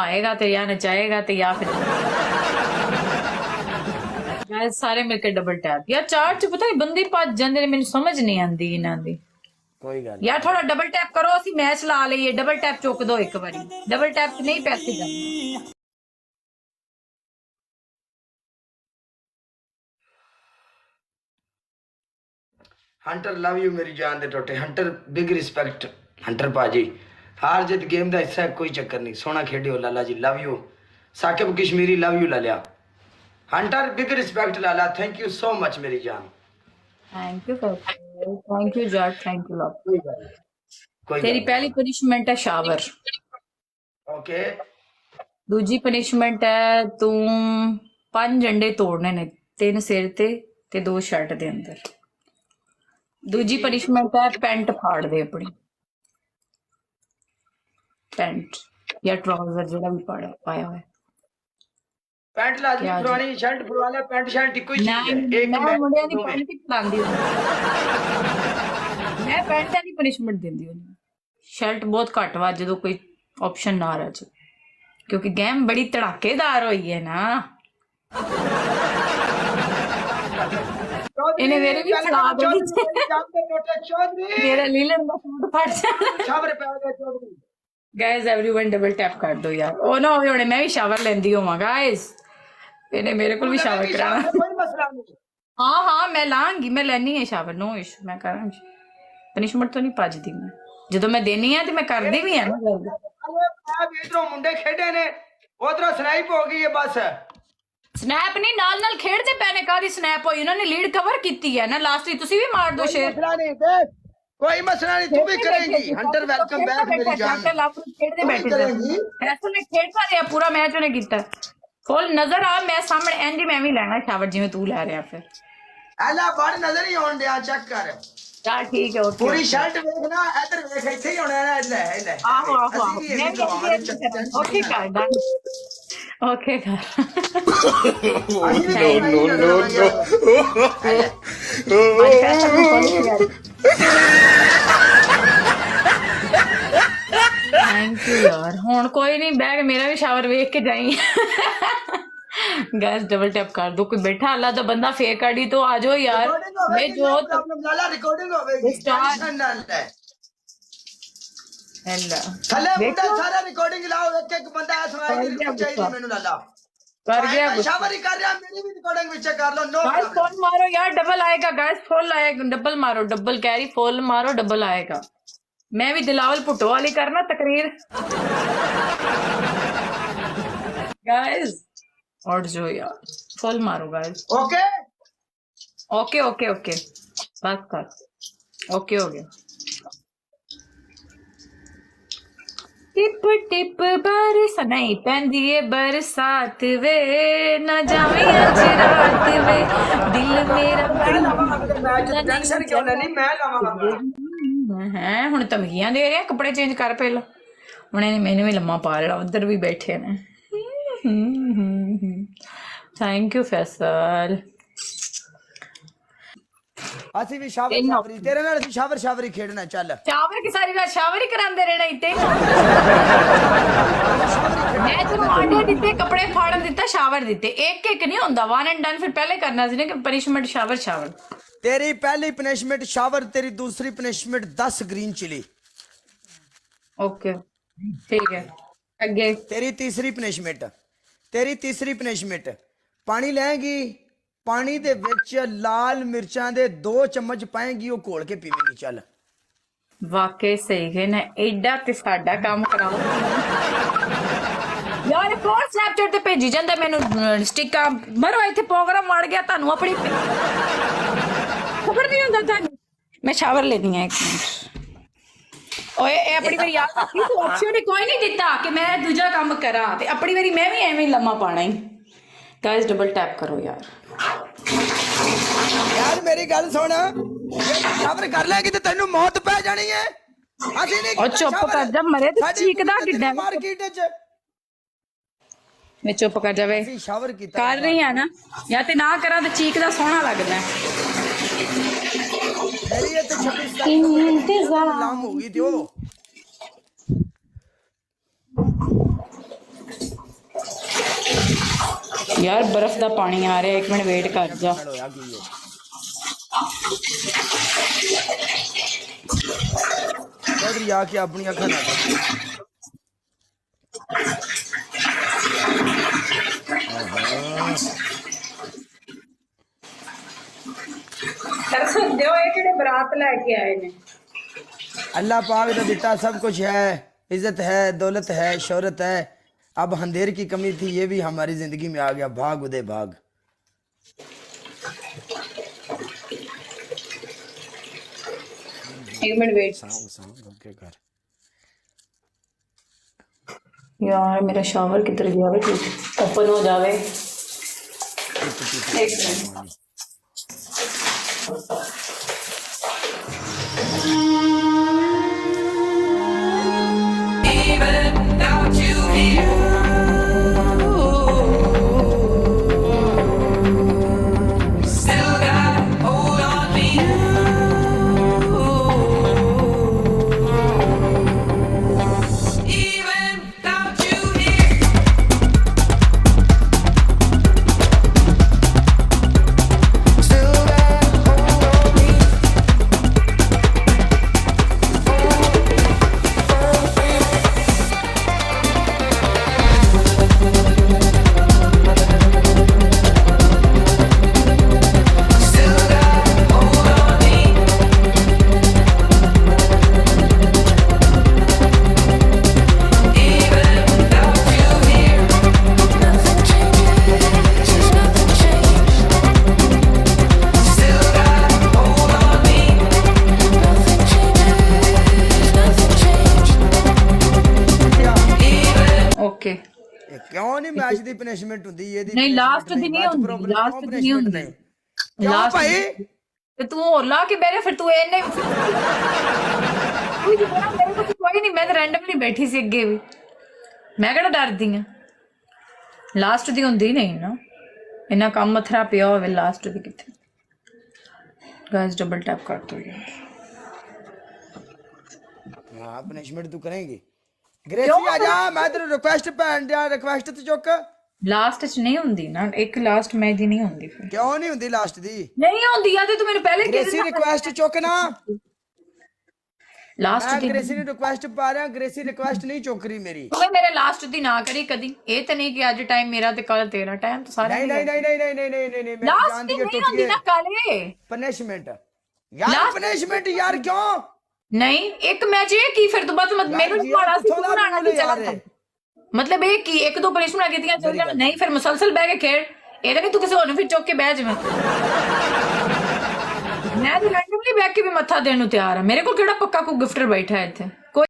आएगा तो या नचाएगा तो या फिर सारे मिलकर डबल टैप यार चार च पता नहीं बंदे भज जाते मैंने समझ नहीं आती इन्हां दी कोई गल यार थोड़ा डबल टैप करो असि मैच ला लईए डबल टैप चुक दो एक बारी डबल टैप च नहीं पैसे जाने हंटर लव यू मेरी जान दे टोटे हंटर बिग रिस्पेक्ट हंटर पाजी हार जित गेम का हिस्सा है कोई चक्कर नहीं सोना खेडियो Lala ji love you Saqib Kashmiri love you लालिया Hunter big respect Lala thank you so much मेरी जान thank you George thank you love कोई गल नहीं, कोई तेरी गल पहली पनिशमेंट है शावर नहीं। ओके दूजी पनिशमेंट है तू 5 अंडे तोड़ने ने 3 सिर ते 2 शर्ट दे अंदर दूजी पनिशमेंट है पैंट फाड़ दे अपनी पैंट या ट्राउजर जो भी पाया हुआ है पैंट लाजमी क्या जी? पुरानी शर्ट पुराना पैंट शर्ट इको ही चीज है एक मैं मैच मुंडिया दी दोवें। पैंट ही पलांदी मैं पैंट दी पनिशमेंट दिंदी हूं शर्ट बहुत घट वा जो कोई ऑप्शन ना रह क्योंकि गेम बड़ी धड़ाकेदार हुई है ना इन्हें मेरे भी फड़ा दी मेरा लीलन का सूट फट जाना गाइस एवरीवन डबल टैप कर दो यार ओ नो हुणे मैं भी शावर लेंदी होवां गाइस इन्हें मेरे को भी शावर कराना कोई मसला नहीं हाँ हाँ मैं लांगी मैं लेनी है शावर नो इशू मैं करांगी पनिशमेंट तो नहीं भजदी मैं ਜਦੋਂ मैं देनी है तो मैं करदी भी है ना इधरों मुंडे खेडे ने उधरों स्नाइप हो गई है बस स्नैप नहीं नाल खेडते पैने कादी स्नैप होई उन्होंने लीड कवर कीती है ना लास्ट ही तुसी भी मार दो शेर मसला नहीं देख कोई मसला नहीं तू भी करेंगी हंटर वेलकम बैक मेरी जान खेडते बैठे करेंगी ऐसा ने खेडता रहा पूरा मैच उन्हें कीता फुल नजर आ मैं सामने एंडी मैं भी लेना शावर जिवें तू ले रहा फिर एला बड़ नजर ही आउण दिया चेक कर चल ठीक है ओके पूरी शर्ट देखना इधर देख इथे ही होना है ले ले आहो आहो आहो ओके कर डन ओके कर थैंक यू यार हुण कोई नहीं बैग मेरा भी शावर वेख के जाई गैस डबल टैप कर दो कोई बैठा अल्लाह तो बंदा फेक आईडी तो आ जाओ यार मैं जो लाला रिकॉर्डिंग होवेगी टेंशन ना ले हेलो थले मुंडा सारा रिकॉर्डिंग लाओ एक एक बंदा सुनाई चाहिए मेनू लाला कर गया शावरी कर रहा मेरी भी रिकॉर्डिंग विच कर लो नो गाइस फुल मारो यार डबल आएगा गाइस फुल आएगा डबल मारो डबल कैरी फुल मारो डबल आएगा मैं भी दिलावल भुट्टो वाली करना तकरीर गाइस और जो यार फुल मारो guys okay okay okay okay बस कर ओके हो गया टिप टिप बारिश नहीं पैंदी है बरसात वे न जावे अज रात वे दिल मेरा टेंशन क्यों लेनी मैं लावांगा है हुण धमकियां दे रहे कपड़े चेंज कर पहला हुण इन्हें मैनू भी लम्मा पा लेना उधर भी बैठे ने थैंक यू फैसल ਅਸੀਂ ਵੀ ਸ਼ਾਵਰੀ ਤੇਰੇ ਨਾਲ ਅਸੀਂ ਸ਼ਾਵਰੀ ਖੇਡਣਾ ਚੱਲ शावर की सारी रात शावर ही करांदे रहना इत्ते मैं तो आंडे दिते कपड़े फाड़न दिता शावर दिते एक एक नहीं होंदा वन एंड डन फिर पहले करना सी ना कि पनिशमेंट शावर शावर तेरी पहली पनिशमेंट शावर तेरी दूसरी पनिशमेंट 10 ग्रीन चिली ओके ठीक है अगे तेरी तीसरी पनिशमेंट पानी लेगी पानी दे विच लाल मिर्चां दे 2 चम्मच पाएगी वो घोल के पीवेंगी चल वाकई सही है ना एडा ते साडा काम कराओ यार कौन स्नैपचैट ते भेजी जांदा मैनू स्टिकां मरो इत्थे प्रोग्राम मड़ गया तानू अपनी खबर नहीं हुंदा तानू मैं शावर लेनी है 1 मिनट ओए ए अपनी बारी याद रखी तू ऑप्शन कोई नहीं दिता कि मैं दूजा काम करा ते अपनी बारी मैं भी एवें लम्मा पाना ही गाइस डबल टैप करो यार मेरी गल सुन शावर कर लेगी तो तेनू मौत पै जानी है ਅਸੀਂ ਨਹੀਂ और चुप कर जा मरे ते चीकदा किड्डा मार्केट च मैं चुप कर जावे ਅਸੀਂ ਸ਼ਾਵਰ ਕੀਤਾ कर रही है ना या ते ना करा तो चीकदा सोहना लगदा है मेरी ये तो 26 लाम हो गई थी वो ਯਾਰ ਬਰਫ਼ ਦਾ ਪਾਣੀ ਆ ਰਿਹਾ, 1 ਮਿੰਟ ਵੇਟ ਕਰ ਜਾ। ਹੋਇਆ ਕੀ ਹੈ ਚੌਧਰੀ ਆ ਕੇ ਆਪਣੀਆਂ ਅੱਖਾਂ ਨਾਲ ਕਰ ਸਕਦੇ ਹੋ ਇਹ ਕਿਹੜੇ ਬਰਾਤ ਲੈ ਕੇ ਆਏ ਨੇ। अल्लाह पाक ने दिता सब कुछ है, इज्जत है, दौलत है, शोहरत है। अब अंधेर की कमी थी, ये भी हमारी जिंदगी में आ गया। भाग उदय भाग। एक मिनट वेट यार, मेरा शावर किधर गया? ओपन हो जावे। एक मिनट। ओके क्यों नहीं मैच दी पनिशमेंट हुंदी ਇਹਦੀ ਨਹੀਂ ਲਾਸਟ ਦੀ ਨਹੀਂ ਹੁੰਦੀ, ਲਾਸਟ ਦੀ ਨਹੀਂ ਹੁੰਦੀ। ਕਿਉਂ ਭਾਈ ਤੇ ਤੂੰ ਹੋਰ ਲਾ ਕੇ ਬੈਠੇ ਫਿਰ ਤੂੰ ਇਹਨੇ ਕੋਈ ਜਿਹੜਾ ਮੇਰੇ ਕੋਲ ਕੋਈ ਨਹੀਂ, ਮੈਂ ਤਾਂ ਰੈਂਡਮਲੀ ਬੈਠੀ ਸੀ ਅੱਗੇ ਵੀ, ਮੈਂ ਕਿਹੜਾ ਡਰਦੀ ਆ। ਲਾਸਟ ਦੀ ਹੁੰਦੀ ਨਹੀਂ ਨਾ, ਇੰਨਾ ਕੰਮ ਮਥਰਾ ਪਿਆ ਹੋਵੇ ਲਾਸਟ ਦੀ ਕਿੱਥੇ। गाइस डबल टैप कर दो यार। हां पनिशमेंट तू करेंगी ग्रेसी आ जा, मैं तेरे रिक्वेस्ट भैन दिया रिक्वेस्ट ਤੇ ਚੁੱਕ। ਲਾਸਟ ਚ ਨਹੀਂ ਹੁੰਦੀ ਨਾ, ਇੱਕ ਲਾਸਟ ਮੈਚ ਦੀ ਨਹੀਂ ਹੁੰਦੀ ਫਿਰ। ਕਿਉਂ ਨਹੀਂ ਹੁੰਦੀ ਲਾਸਟ ਦੀ? ਨਹੀਂ ਹੁੰਦੀ ਆ ਤੇ ਤੂੰ ਮੈਨੂੰ ਪਹਿਲੇ ਗ੍ਰੇਸੀ ਰਿਕੁਐਸਟ ਚੁੱਕ ਨਾ। ਲਾਸਟ ਮੈਂ ਦੀ ਗ੍ਰੇਸੀ ਨੂੰ ਰਿਕੁਐਸਟ ਪਾ ਰਿਹਾ, ਗ੍ਰੇਸੀ ਰਿਕੁਐਸਟ ਨਹੀਂ ਚੁੱਕ ਰਹੀ ਮੇਰੀ। ਤੂੰ ਮੇਰੇ ਲਾਸਟ ਦੀ ਨਾ ਕਰੀ ਕਦੀ। ਇਹ ਤਾਂ ਨਹੀਂ ਕਿ ਅੱਜ ਟਾਈਮ ਮੇਰਾ ਤੇ ਕੱਲ ਤੇਰਾ ਟਾਈਮ ਤਾਂ ਸਾਰਾ ਨਹੀਂ ਨਹੀਂ ਨਹੀਂ ਨਹੀਂ ਨਹੀਂ ਨਹੀਂ ਨਹੀਂ ਨਹੀਂ ਮੈਂ ਲਾਸਟ ਜਾਣਦੀ ਦੀ ਹੈ ਨਹੀਂ ਟੁੱਟ ਹੁੰਦੀ ਗਈ ਨਾ ਕਾਲੇ। ਪਨਿਸ਼ਮੈਂਟ ਯਾਰ, ਪਨਿਸ਼ਮੈਂਟ ਯਾਰ ਕਿਉਂ ਨਹੀਂ ਇੱਕ ਮੈਚ ਇਹ ਕੀ ਫਿਰ ਤੂੰ ਬਸ ਮੈਨੂੰ ਨਹੀਂ ਮਾੜਾ ਸੀ, ਤੂੰ ਬਣਾਣਾ ਸੀ ਚੱਲ। ਮਤਲਬ ਇਹ ਕੀ ਇੱਕ ਦੋ ਪਨਿਸ਼ਮੈਂਟ ਕੀਤੀਆਂ ਚੱਲ ਜਾਣ? ਨਹੀਂ ਫਿਰ ਮੁਸਲਸਲ ਬਹਿ ਕੇ ਖੇਡ। ਇਹ ਤਾਂ ਨਹੀਂ ਤੂੰ ਕਿਸੇ ਹੋਰ ਨੂੰ ਫਿਰ ਚੁੱਕ ਕੇ ਬਹਿ ਜਾਵੇਂ। ਮੈਂ ਤਾਂ ਰੈਂਡਮਲੀ ਬੈਠ ਕੇ ਵੀ ਮੱਥਾ ਦੇਣ ਨੂੰ ਤਿਆਰ ਆ। ਮੇਰੇ ਕੋਲ ਕਿਹੜਾ ਪੱਕਾ ਕੋਈ ਗਿਫਟਰ ਬੈਠਾ ਹੈ ਇੱਥੇ।